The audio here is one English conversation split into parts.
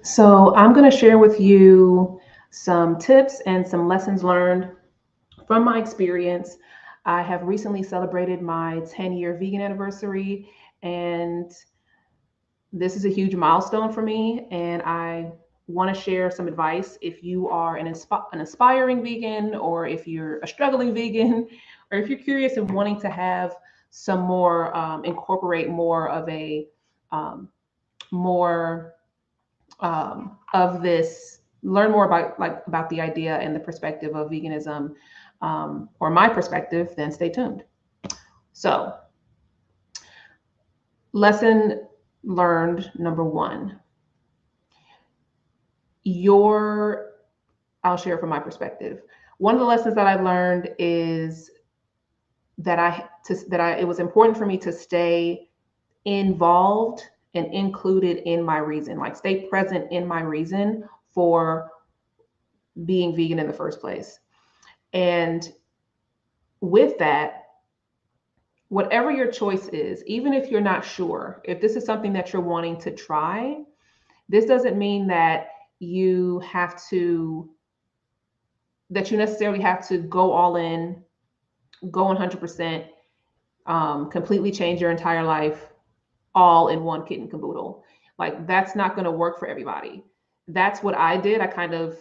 So, I'm going to share with you some tips and some lessons learned from my experience. I have recently celebrated my 10-year vegan anniversary, and this is a huge milestone for me. And I want to share some advice if you are an aspiring vegan, or if you're a struggling vegan, or if you're curious and wanting to have some more, incorporate more of a more of this, learn more about the idea and the perspective of veganism, or my perspective, then stay tuned. So, lesson learned number one, your I'll share from my perspective. One of the lessons that I've learned is that it was important for me to stay involved and included in my reason, like stay present in my reason for being vegan in the first place. And with that, whatever your choice is, even if you're not sure, if this is something that you're wanting to try, this doesn't mean that you have to, that you necessarily have to go all in, go 100%, completely change your entire life all in one kit and caboodle. Like, that's not going to work for everybody. That's what I did. I kind of,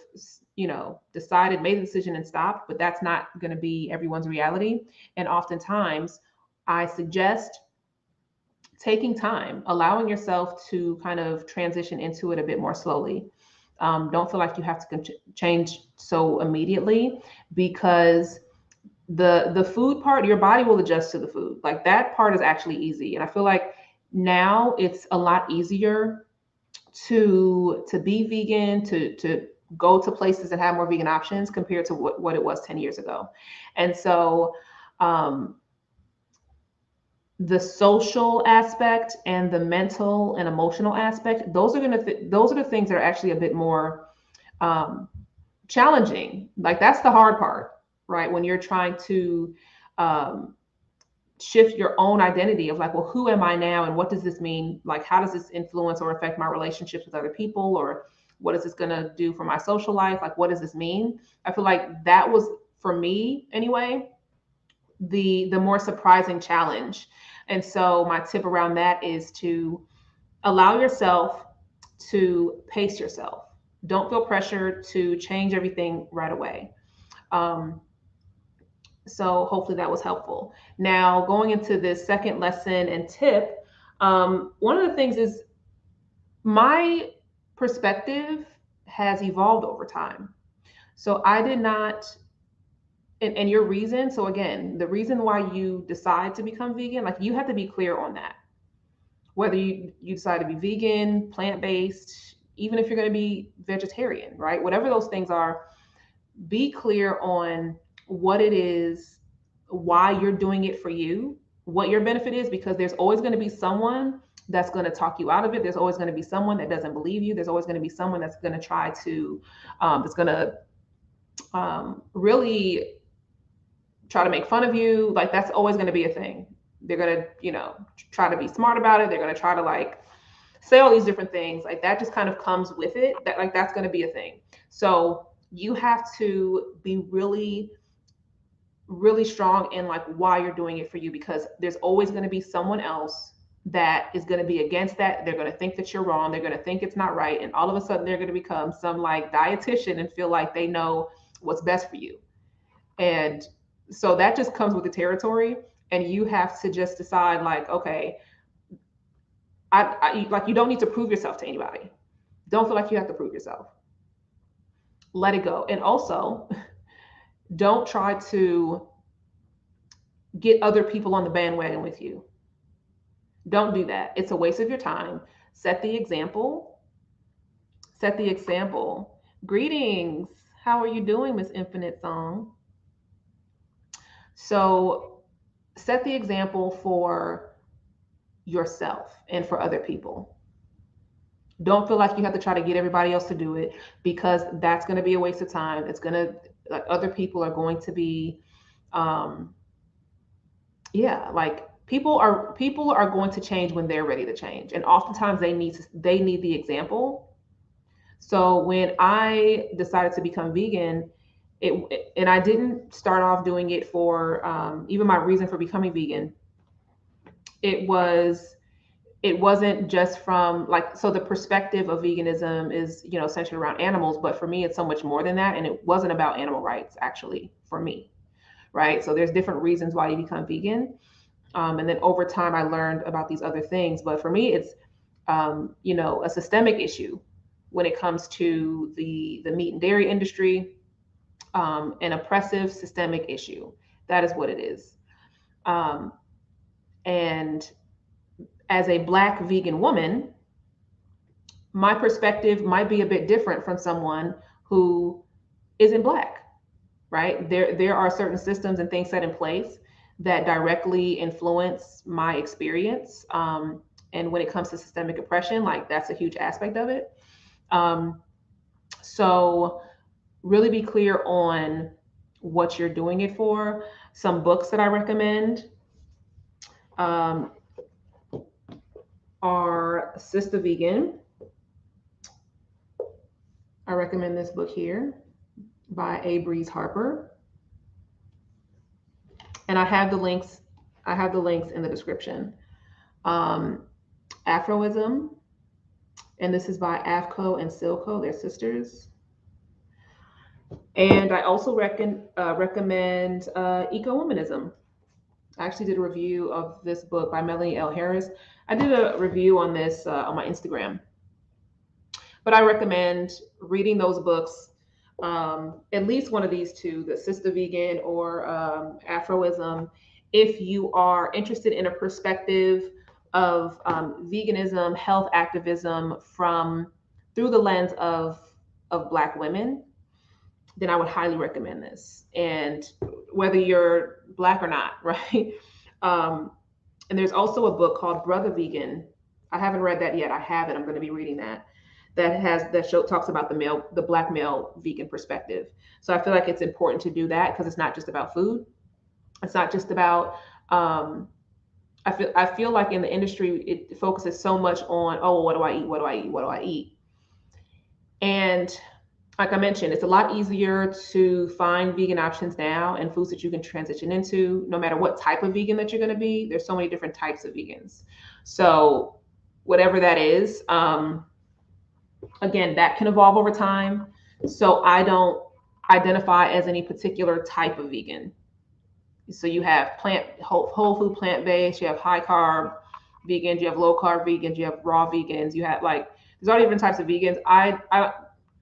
decided, made the decision and stopped, but that's not going to be everyone's reality. And oftentimes, I suggest taking time, allowing yourself to kind of transition into it a bit more slowly. Don't feel like you have to change so immediately, because the food part, your body will adjust to the food. Like, that part is actually easy, and I feel like now it's a lot easier to be vegan, to go to places that have more vegan options compared to what it was 10 years ago. And so, um, the social aspect and the mental and emotional aspect, those are the things that are actually a bit more um, challenging. Like, that's the hard part, right? When you're trying to um, shift your own identity of, like, well, who am I now, and what does this mean? Like, how does this influence or affect my relationships with other people, or what is this going to do for my social life? Like, what does this mean? I feel like that was, for me anyway, the more surprising challenge. And so my tip around that is to allow yourself to pace yourself. Don't feel pressured to change everything right away. Um, so hopefully that was helpful. Now, going into this second lesson and tip, one of the things is, my perspective has evolved over time. So I did not, and your reason. So again, the reason why you decide to become vegan, like, you have to be clear on that. Whether you decide to be vegan, plant-based, even if you're going to be vegetarian, right? Whatever those things are, be clear on what it is, why you're doing it for you, what your benefit is, because there's always going to be someone that's going to talk you out of it. There's always going to be someone that doesn't believe you. There's always going to be someone that's going to try to, that's going to really try to make fun of you. Like, that's always going to be a thing. They're going to, try to be smart about it. They're going to try to, like, say all these different things. Like, that just kind of comes with it. That, like, that's going to be a thing. So you have to be really, really strong in, like, why you're doing it for you, because there's always going to be someone else that is going to be against that. They're going to think that you're wrong. They're going to think it's not right. And all of a sudden they're going to become some, like, dietitian and feel like they know what's best for you. And so that just comes with the territory. And you have to just decide, like, okay, like, you don't need to prove yourself to anybody. Don't feel like you have to prove yourself. Let it go. And also, don't try to get other people on the bandwagon with you. Don't do that. It's a waste of your time. Set the example. Set the example. Greetings. How are you doing, Miss Infinite Song? So, set the example for yourself and for other people. Don't feel like you have to try to get everybody else to do it, because that's going to be a waste of time. It's going to, like, other people are going to be, um, yeah, like, people are going to change when they're ready to change, and oftentimes they need the example. So when I decided to become vegan, and I didn't start off doing it for even my reason for becoming vegan. It was it wasn't just from like, so the perspective of veganism is, centered around animals, but for me it's so much more than that, and it wasn't about animal rights actually for me, right? So there's different reasons why you become vegan, and then over time I learned about these other things, but for me it's a systemic issue when it comes to the meat and dairy industry, an oppressive systemic issue. That is what it is. um, and as a Black vegan woman, my perspective might be a bit different from someone who isn't Black, right? There are certain systems and things set in place that directly influence my experience. And when it comes to systemic oppression, like that's a huge aspect of it. Um, so really be clear on what you're doing it for. Some books that I recommend um, are Sistah Vegan. I recommend this book here by A. Breeze Harper. And I have the links. I have the links in the description. Um, Aphro-Ism, and this is by Avco and Silco. They're sisters. And I also recommend Ecowomanism. I actually did a review of this book by Melanie L. Harris. I did a review on this on my Instagram. But I recommend reading those books, at least one of these two, the Sistah Vegan or Aphro-Ism, if you are interested in a perspective of veganism, health activism through the lens of Black women, then I would highly recommend this. And whether you're Black or not, right? And there's also a book called Brother Vegan. I haven't read that yet. I haven't. I'm going to be reading that. Talks about the Black male vegan perspective. So I feel like it's important to do that because it's not just about food. It's not just about. I feel like in the industry it focuses so much on, oh, what do I eat? What do I eat? What do I eat? And like I mentioned, it's a lot easier to find vegan options now and foods that you can transition into, no matter what type of vegan that you're going to be. There's so many different types of vegans. So whatever that is, again, that can evolve over time. So I don't identify as any particular type of vegan. So you have whole food, plant-based, you have high carb vegans, you have low carb vegans, you have raw vegans, you have there's all different types of vegans. I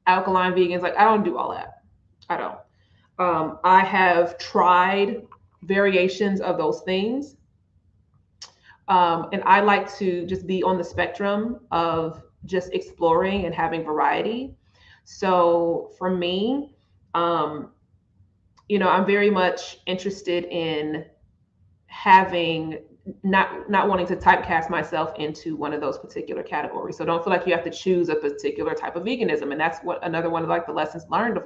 alkaline vegans, I don't do all that. I don't. I have tried variations of those things. And I like to just be on the spectrum of just exploring and having variety. So for me, I'm very much interested in having not wanting to typecast myself into one of those particular categories. So don't feel like you have to choose a particular type of veganism. And that's what another one of the lessons learned of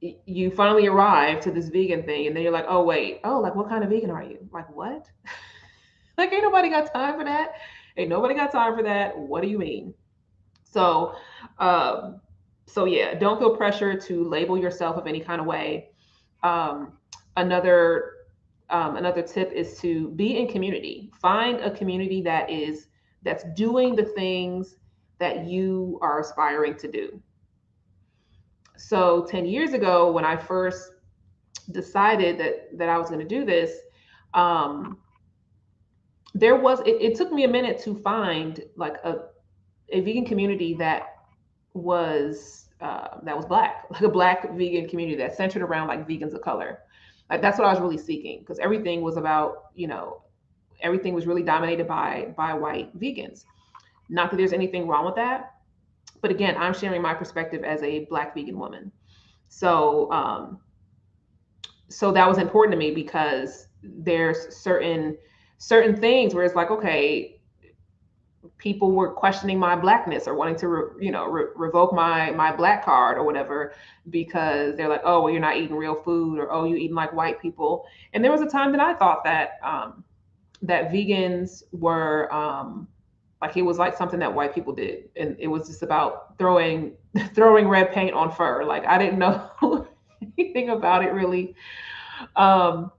you finally arrive to this vegan thing and then you're like, oh wait, what kind of vegan are you? What? Ain't nobody got time for that. Ain't nobody got time for that. What do you mean? So yeah, don't feel pressure to label yourself of any kind of way. Another tip is to be in community. Find a community that's doing the things that you are aspiring to do. So 10 years ago, when I first decided that I was going to do this, it took me a minute to find a vegan community that was Black, a Black vegan community that's centered around vegans of color. That's what I was really seeking, because everything was about, everything was really dominated by white vegans. Not that there's anything wrong with that, but again, I'm sharing my perspective as a Black vegan woman. So so that was important to me, because there's certain things where it's okay, people were questioning my Blackness or wanting to revoke my Black card or whatever, because they're like, oh, well, you're not eating real food, or oh, you eating like white people. And there was a time that I thought that that vegans were Like it was like something that white people did, and it was just about throwing throwing red paint on fur. Like I didn't know anything about it really. Um,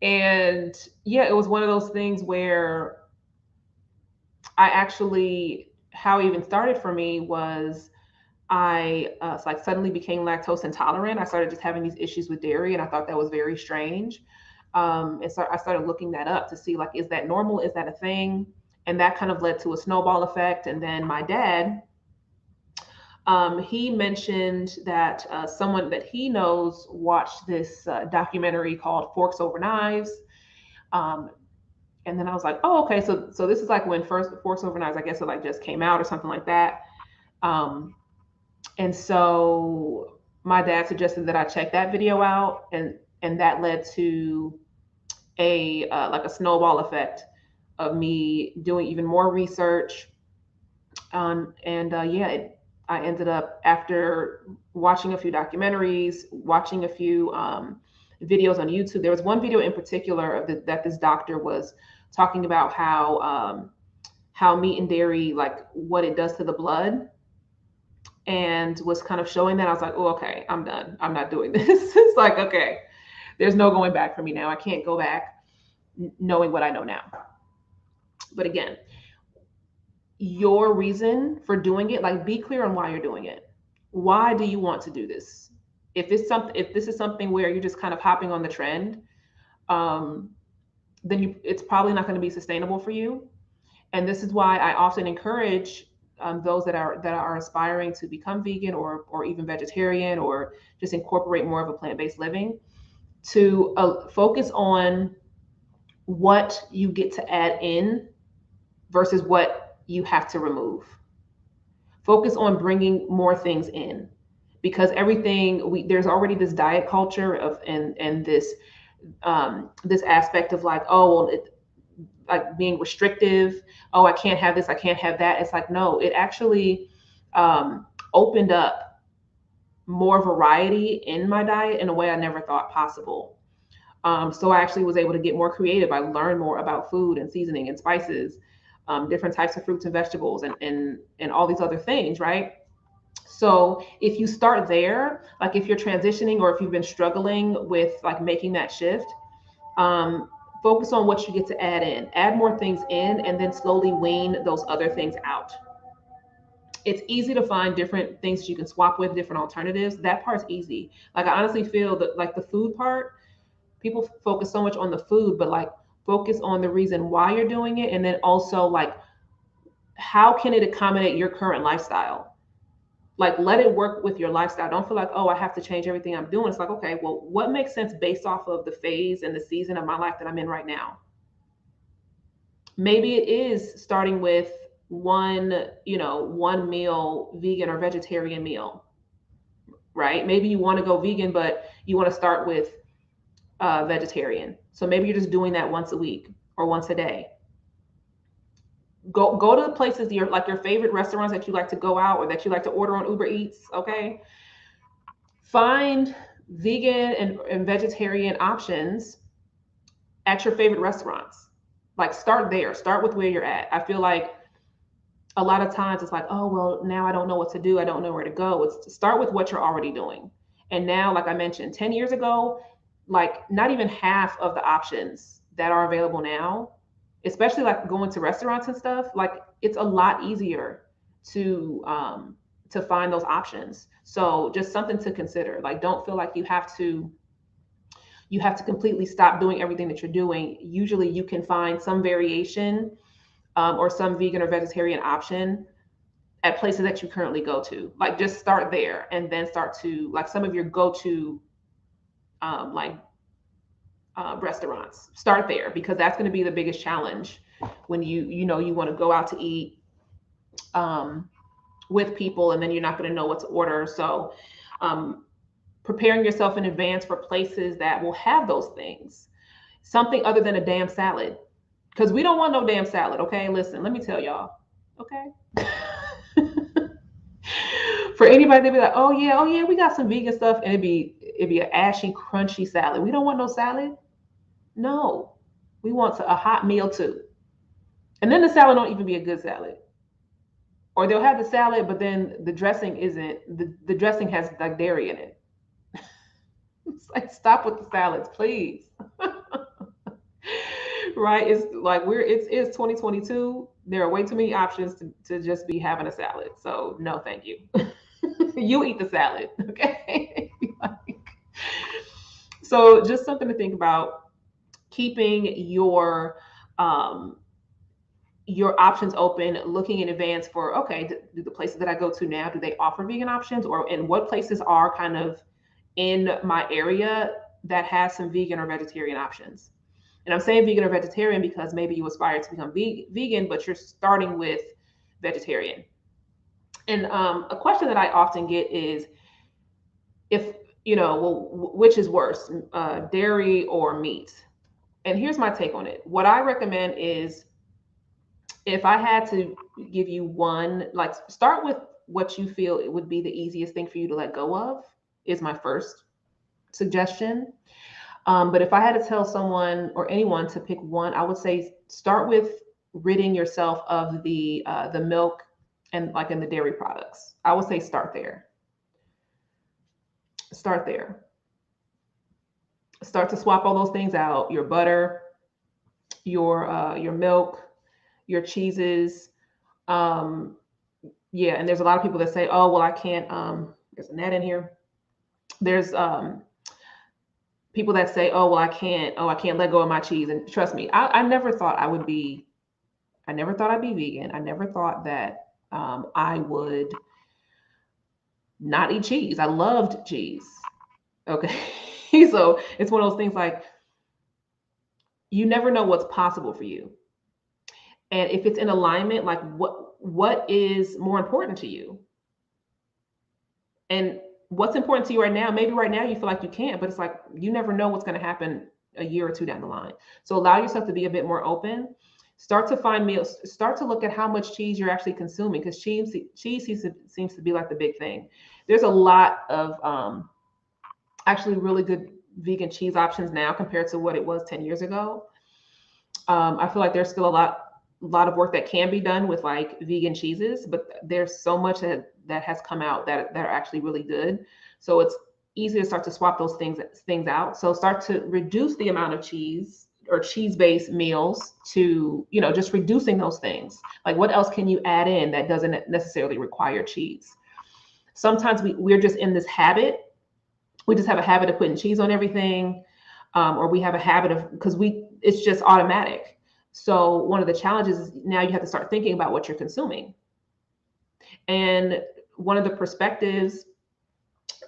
and yeah, it was one of those things where I actually, how it even started for me was I like suddenly became lactose intolerant. I started just having these issues with dairy, and I thought that was very strange. And so I started looking that up to see like, is that normal? Is that a thing? And that kind of led to a snowball effect. And then my dad, he mentioned that someone that he knows watched this documentary called Forks Over Knives. Um, and then I was like, oh, okay. So this is like when first Forks Over Knives, I guess it like just came out or something like that. Um, and so my dad suggested that I check that video out, and that led to a like a snowball effect of me doing even more research. And yeah, I ended up, after watching a few documentaries, watching a few videos on YouTube. There was one video in particular that this doctor was talking about how meat and dairy, like what it does to the blood, and was kind of showing that. I was like, oh, okay, I'm done. I'm not doing this. It's like, okay, there's no going back for me now. I can't go back knowing what I know now. But again, your reason for doing it, like be clear on why you're doing it. Why do you want to do this? If this is something where you're just kind of hopping on the trend, um, then it's probably not going to be sustainable for you. And this is why I often encourage those that are aspiring to become vegan or even vegetarian, or just incorporate more of a plant-based living, to focus on what you get to add in versus what you have to remove. Focus on bringing more things in, because there's already this diet culture of and this aspect of like, oh well, like being restrictive. Oh, I can't have this, I can't have that. It's like, no, it actually opened up more variety in my diet in a way I never thought possible. So I actually was able to get more creative. I learned more about food and seasoning and spices, different types of fruits and vegetables, and all these other things, right? So if you start there, like if you're transitioning or if you've been struggling with like making that shift, um, focus on what you get to add more things in, and then slowly wean those other things out. It's easy to find different things that you can swap with, different alternatives. That part's easy. Like I honestly feel that like the food part, people focus so much on the food, but like focus on the reason why you're doing it, and then also like how can it accommodate your current lifestyle. Like let it work with your lifestyle. Don't feel like, oh, I have to change everything I'm doing. It's like, okay, well, what makes sense based off of the phase and the season of my life that I'm in right now? Maybe it is starting with one meal, vegan or vegetarian meal, right? Maybe you want to go vegan, but you want to start with vegetarian. So maybe you're just doing that once a week or once a day. Go to the places, your favorite restaurants that you like to go out or that you like to order on Uber Eats. Okay, find vegan and vegetarian options at your favorite restaurants. Like start there. Start with where you're at. I feel like a lot of times it's like, oh well, now I don't know what to do. I don't know where to go. It's to start with what you're already doing. And now, like I mentioned, 10 years ago, like not even half of the options that are available now, especially like going to restaurants and stuff, like it's a lot easier to find those options. So just something to consider. Like don't feel like you have to completely stop doing everything that you're doing. Usually you can find some variation or some vegan or vegetarian option at places that you currently go to. Like just start there, and then start to like some of your go-to like restaurants. Start there, because that's going to be the biggest challenge when you want to go out to eat um, with people, and then you're not going to know what to order. So preparing yourself in advance for places that will have those things, something other than a damn salad, because we don't want no damn salad. Okay, listen, let me tell y'all. Okay. For anybody to be like, oh yeah, we got some vegan stuff, and it'd be an ashy, crunchy salad. We don't want no salad. No, we want a hot meal too. And then the salad don't even be a good salad. Or they'll have the salad, but then the dressing isn't, the dressing has like dairy in it. It's like, stop with the salads, please. Right? It's like it's 2022. There are way too many options to just be having a salad. So no, thank you. You eat the salad, okay? Like, so just something to think about, keeping um your options open, looking in advance for, okay, do the places that I go to now, do they offer vegan options, or and what places are kind of in my area that has some vegan or vegetarian options. And I'm saying vegan or vegetarian because maybe you aspire to become vegan, but you're starting with vegetarian. And a question that I often get is, if, well, which is worse, dairy or meat? And here's my take on it. What I recommend is, if I had to give you one, like, start with what you feel it would be the easiest thing for you to let go of, is my first suggestion. But if I had to tell someone or anyone to pick one, I would say start with ridding yourself of the milk and like in the dairy products. I would say start there. Start there. Start to swap all those things out: your butter, your milk, your cheeses. Um, yeah, and there's a lot of people that say, "Oh, well, I can't." There's a net in here. There's people that say, "Oh, well, I can't. Oh, I can't let go of my cheese." And trust me, I never thought I would be. I never thought I'd be vegan. I never thought that I would not eat cheese. I loved cheese. Okay, so it's one of those things, like, you never know what's possible for you, and if it's in alignment, like what is more important to you, and what's important to you right now. Maybe right now you feel like you can't, but it's like, you never know what's going to happen a year or two down the line. So allow yourself to be a bit more open. Start to find meals. Start to look at how much cheese you're actually consuming, because cheese seems to be like the big thing. There's a lot of actually really good vegan cheese options now compared to what it was 10 years ago. I feel like there's still a lot of work that can be done with like vegan cheeses, but there's so much that has come out that are actually really good. So it's easy to start to swap those things out. So start to reduce the amount of cheese or cheese-based meals to, just reducing those things. Like, what else can you add in that doesn't necessarily require cheese? Sometimes we're just in this habit. We just have a habit of putting cheese on everything, or we have a habit of, because it's just automatic. So one of the challenges is now you have to start thinking about what you're consuming. And one of the perspectives,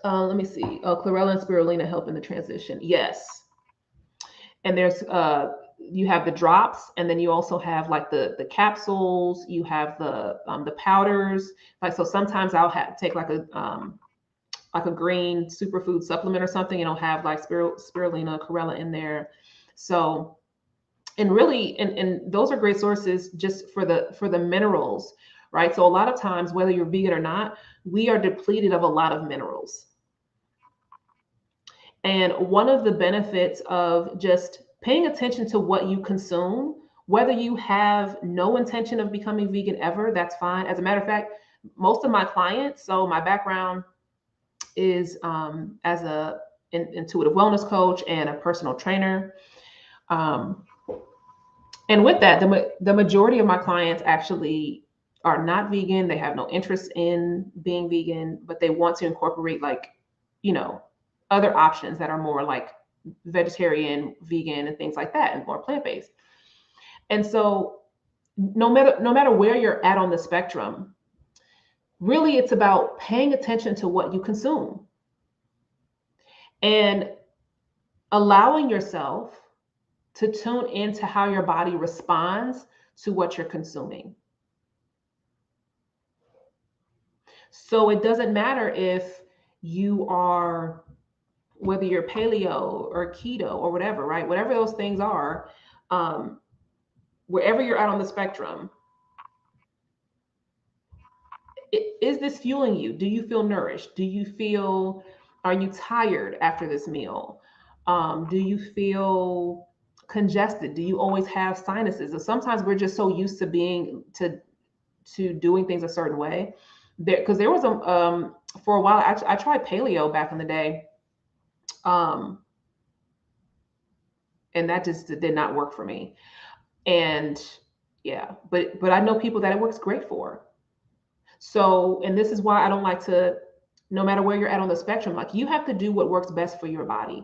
let me see. Oh, chlorella and spirulina help in the transition. Yes. And there's you have the drops, and then you also have like the capsules. You have the powders. Like, so sometimes I'll take like a green superfood supplement or something, and it'll have like spirulina, chlorella in there. So, and really, and those are great sources just for the minerals, right? So a lot of times, whether you're vegan or not, we are depleted of a lot of minerals. And one of the benefits of just paying attention to what you consume, whether you have no intention of becoming vegan ever, that's fine. As a matter of fact, most of my clients, so my background is as an intuitive wellness coach and a personal trainer. And with that, the majority of my clients actually are not vegan. They have no interest in being vegan, but they want to incorporate, like, other options that are more like vegetarian, vegan, and things like that, and more plant-based. And so no matter where you're at on the spectrum, really it's about paying attention to what you consume and allowing yourself to tune into how your body responds to what you're consuming. So it doesn't matter if you are, whether you're paleo or keto or whatever, right? Whatever those things are, wherever you're at on the spectrum, is this fueling you? Do you feel nourished? Are you tired after this meal? Do you feel congested? Do you always have sinuses? Or sometimes we're just so used to being to doing things a certain way. Because there was a for a while, actually, I tried paleo back in the day, um, and that just did not work for me. And yeah, but I know people that it works great for. So, and this is why I don't like to, no matter where you're at on the spectrum, like you have to do what works best for your body.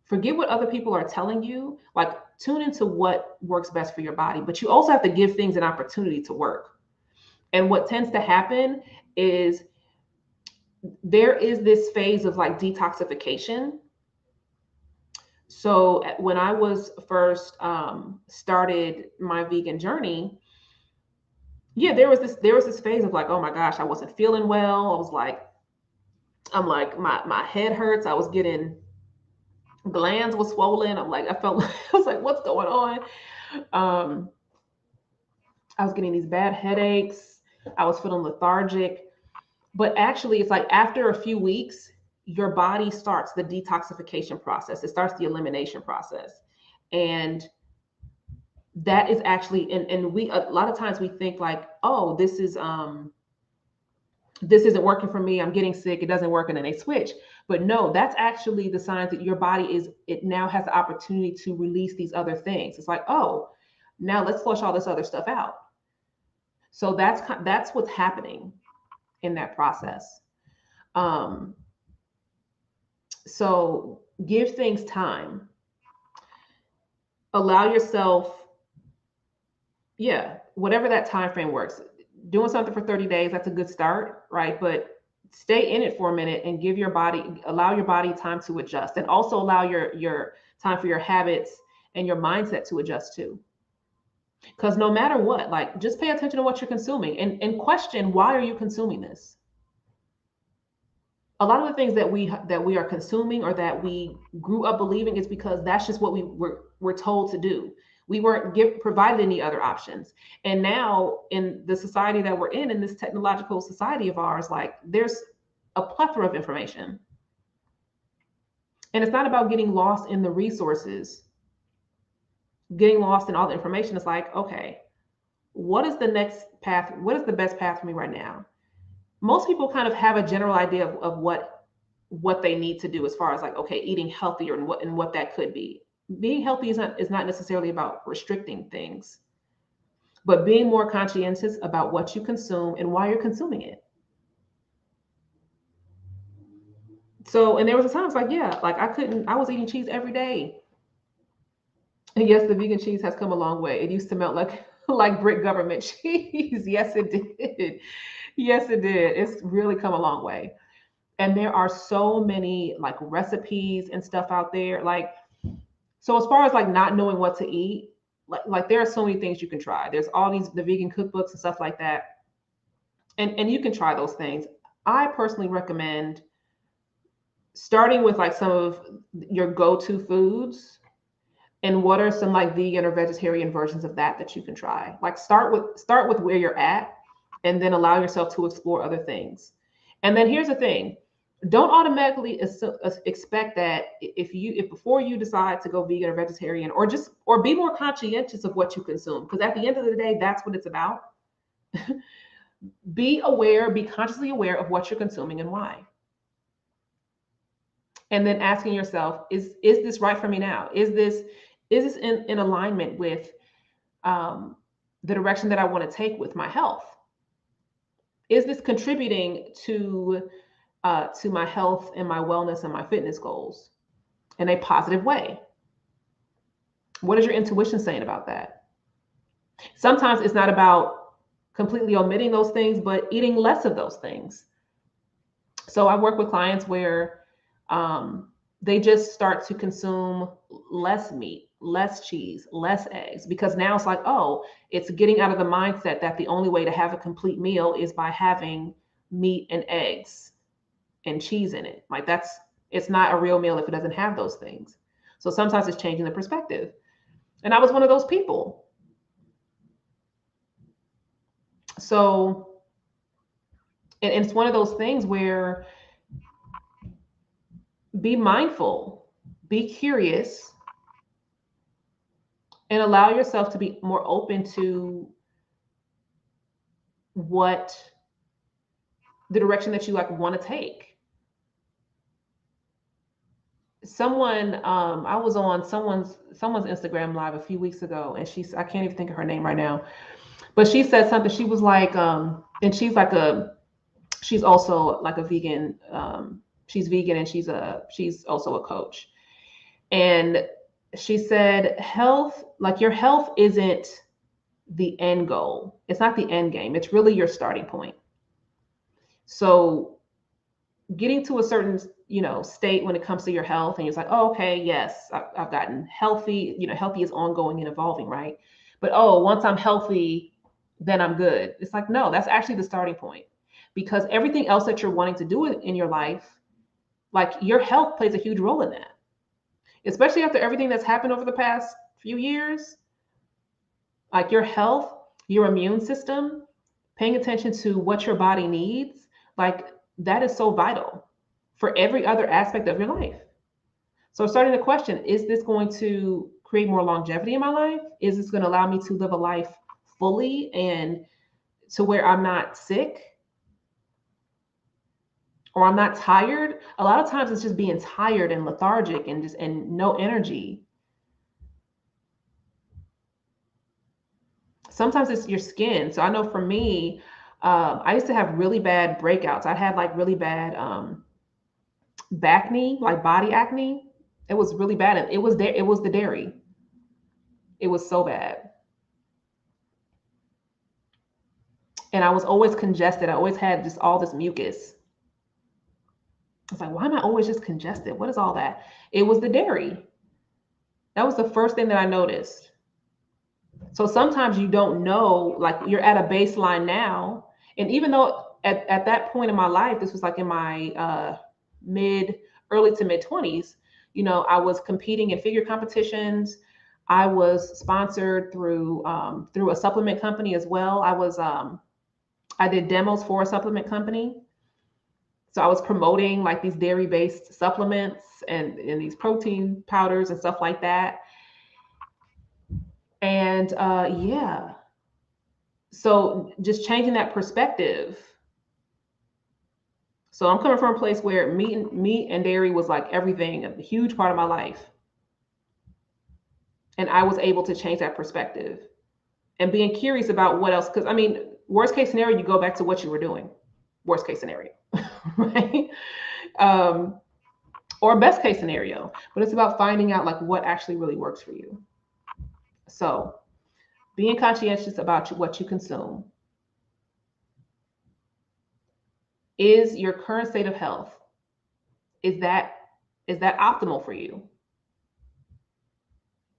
Forget what other people are telling you. Like tune into what works best for your body, but you also have to give things an opportunity to work. And what tends to happen is there is this phase of like detoxification. So when I was first started my vegan journey, yeah, there was this phase of like, oh my gosh, I wasn't feeling well. I was like, I'm like my head hurts. I was getting glands was swollen. I'm like, I felt I was like, what's going on? Um, I was getting these bad headaches. I was feeling lethargic. But actually, it's like after a few weeks, your body starts the detoxification process. It starts the elimination process. And that is actually, and we, a lot of times we think like, oh, this isn't working for me. I'm getting sick. It doesn't work. And then they switch. But no, that's actually the signs that your body it now has the opportunity to release these other things. It's like, oh, now let's flush all this other stuff out. So that's what's happening in that process. Um, so give things time. Allow yourself, yeah, whatever that time frame works. Doing something for 30 days, that's a good start, right? But stay in it for a minute and allow your body time to adjust, and also allow your time for your habits and your mindset to adjust too. Because no matter what, like just pay attention to what you're consuming, and question, why are you consuming this? A lot of the things that we are consuming or that we grew up believing is because that's just what we're told to do. We weren't provided any other options. And now in the society that we're in this technological society of ours, like there's a plethora of information. And it's not about getting lost in the resources, getting lost in all the information. It's like, okay, what is the next path? What is the best path for me right now? Most people kind of have a general idea of what they need to do as far as like, okay, eating healthier and what that could be. Being healthy is not necessarily about restricting things, but being more conscientious about what you consume and why you're consuming it. So, and there was a time it's like, yeah, like I was eating cheese every day. And yes, the vegan cheese has come a long way. It used to melt like like brick government cheese. Yes, it did. Yes, it did. It's really come a long way. And there are so many like recipes and stuff out there. Like, so as far as like not knowing what to eat, like there are so many things you can try. There's all the vegan cookbooks and stuff like that. And you can try those things. I personally recommend starting with like some of your go-to foods, and what are some like vegan or vegetarian versions of that you can try. Like start with where you're at, and then allow yourself to explore other things. And then here's the thing: don't automatically expect that if before you decide to go vegan or vegetarian, or be more conscientious of what you consume, because at the end of the day, that's what it's about. Be consciously aware of what you're consuming and why. And then asking yourself, is this right for me now? Is this in alignment with the direction that I want to take with my health? Is this contributing to my health and my wellness and my fitness goals in a positive way? What is your intuition saying about that? Sometimes it's not about completely omitting those things, but eating less of those things. So I work with clients where they just start to consume less meat, less cheese, less eggs, because now it's like, oh, it's getting out of the mindset that the only way to have a complete meal is by having meat and eggs and cheese in it. Like it's not a real meal if it doesn't have those things. So sometimes it's changing the perspective. And I was one of those people. So, and it's one of those things where be mindful, be curious, and allow yourself to be more open to what the direction that you like want to take. Someone, I was on someone's Instagram live a few weeks ago, and I can't even think of her name right now, but she said something. She was like, and she's also like a vegan. She's vegan, and she's also a coach. And she said, health, like your health isn't the end goal. It's not the end game. It's really your starting point. So getting to a certain, state when it comes to your health, and you're like, oh, okay, yes, I've gotten healthy. Healthy is ongoing and evolving, right? But oh, once I'm healthy, then I'm good. It's like, no, that's actually the starting point, because everything else that you're wanting to do in your life, like your health plays a huge role in that, especially after everything that's happened over the past few years. Like your health, your immune system, paying attention to what your body needs, like that is so vital for every other aspect of your life. So starting to question, is this going to create more longevity in my life? Is this going to allow me to live a life fully and to where I'm not sick or I'm not tired? A lot of times it's just being tired and lethargic and no energy. Sometimes it's your skin. So I know for me, I used to have really bad breakouts. I had like really bad back knee, like body acne. It was really bad. And it was there. It was the dairy. It was so bad. And I was always congested. I always had just all this mucus. I was like, why am I always just congested? What is all that? It was the dairy. That was the first thing that I noticed. So sometimes you don't know, like you're at a baseline now. And even though at that point in my life, this was like in my early to mid 20s, I was competing in figure competitions. I was sponsored through a supplement company as well. I did demos for a supplement company. So I was promoting like these dairy-based supplements and these protein powders and stuff like that. And yeah, so just changing that perspective. So I'm coming from a place where meat and dairy was like everything, a huge part of my life. And I was able to change that perspective and being curious about what else. Because I mean, worst case scenario, you go back to what you were doing. Worst case scenario, right? Or best case scenario. But it's about finding out like what actually really works for you. So being conscientious about what you consume. Is your current state of health, is that optimal for you?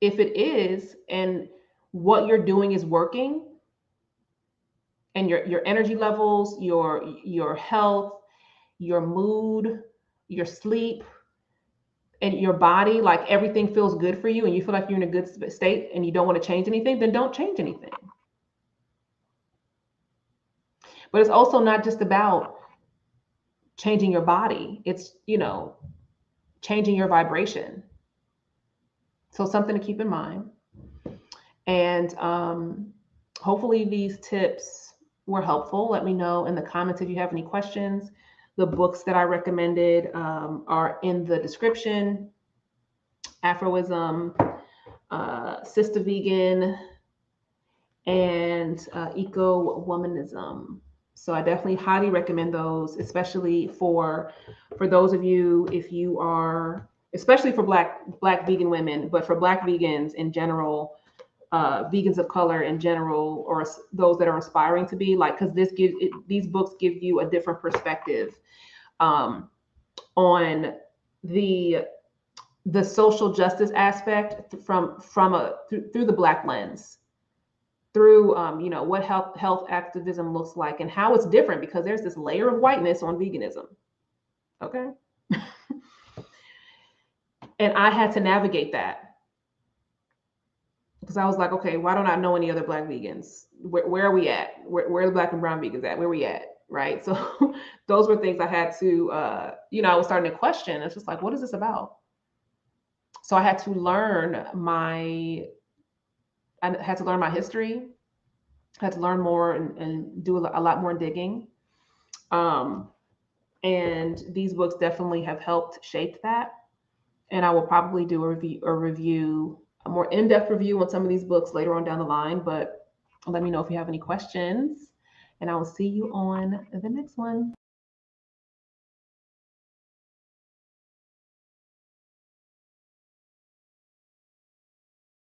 If it is, and what you're doing is working, and your energy levels, your health, your mood, your sleep, and your body, like everything feels good for you, and you feel like you're in a good state and you don't want to change anything, then don't change anything. But it's also not just about changing your body. It's, changing your vibration. So something to keep in mind. And hopefully these tips were helpful. Let me know in the comments if you have any questions. The books that I recommended are in the description. Aphro-Ism, Sistah Vegan, and Ecowomanism. So I definitely highly recommend those, especially for those of you, if you are, especially for black vegan women, but for black vegans in general, vegans of color in general, or those that are aspiring to be, like, because these books give you a different perspective on the social justice aspect through the black lens, through what health activism looks like and how it's different, because there's this layer of whiteness on veganism. Okay. And I had to navigate that, because I was like, okay, why don't I know any other black vegans? Where are we at? Where are the black and brown vegans at? Where are we at? Right. So those were things I had to, I was starting to question. It's just like, what is this about? So I had to learn my I had to learn my history, had to learn more and do a lot more digging. Um, and these books definitely have helped shape that. And I will probably do a more in-depth review on some of these books later on down the line. But let me know if you have any questions, and I will see you on the next one.